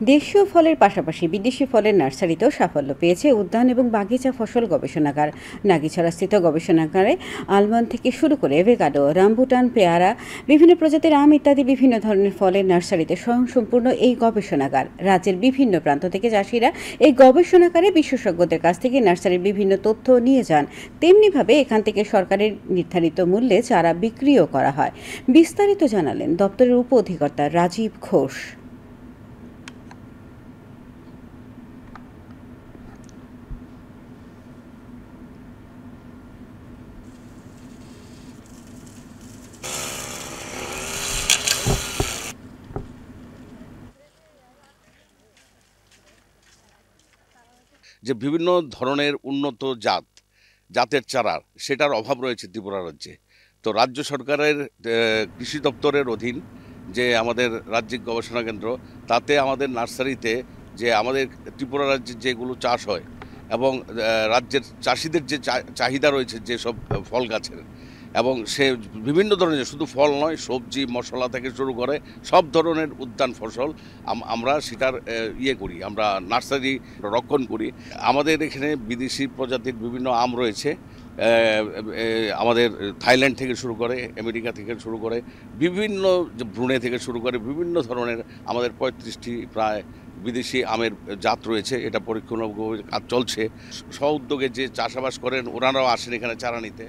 দেশীয় ফলের পাশাপাশি বিদেশি ফলের নার্সারিতেও সাফল্য পেয়েছে উদ্যান এবং বাগিচা ফসল গবেষণাগার। নাগিছড়াস্থিত গবেষণাগারে আলমন্ড থেকে শুরু করে এভোকাডো, রামবুটান, পেয়ারা, বিভিন্ন প্রজাতির আম ইত্যাদি বিভিন্ন ধরনের ফলের নার্সারিতে স্বয়ংসম্পূর্ণ এই গবেষণাগার। রাজ্যের বিভিন্ন প্রান্ত থেকে চাষিরা এই গবেষণাগারে বিশেষজ্ঞদের কাছ থেকে নার্সারির বিভিন্ন তথ্য নিয়ে যান। তেমনিভাবে এখান থেকে সরকারের নির্ধারিত মূল্যে চারা বিক্রিও করা হয়। বিস্তারিত জানালেন দপ্তরের উপ অধিকর্তা রাজীব ঘোষ। যে বিভিন্ন ধরনের উন্নত জাতের চারার সেটার অভাব রয়েছে ত্রিপুরা রাজ্যে। তো রাজ্য সরকারের কৃষি দপ্তরের অধীন যে আমাদের রাজ্যিক গবেষণা কেন্দ্র, তাতে আমাদের নার্সারিতে যে আমাদের ত্রিপুরা রাজ্যে যেগুলো চাষ হয় এবং রাজ্যের চাষিদের যে চাহিদা রয়েছে যেসব ফল গাছের, এবং সে বিভিন্ন ধরনের, শুধু ফল নয়, সবজি মশলা থেকে শুরু করে সব ধরনের উদ্যান ফসল আমরা সেটার করি, আমরা নার্সারি রক্ষণ করি। আমাদের এখানে বিদেশি প্রজাতির বিভিন্ন আম রয়েছে, আমাদের থাইল্যান্ড থেকে শুরু করে, আমেরিকা থেকে শুরু করে, বিভিন্ন ব্রুনে থেকে শুরু করে বিভিন্ন ধরনের আমাদের 35টি প্রায় বিদেশি আমের জাত রয়েছে। এটা পরীক্ষণ কাজ চলছে। স্ব উদ্যোগে যে চাষাবাস করেন ওনারাও আসেন এখানে চারা নিতে।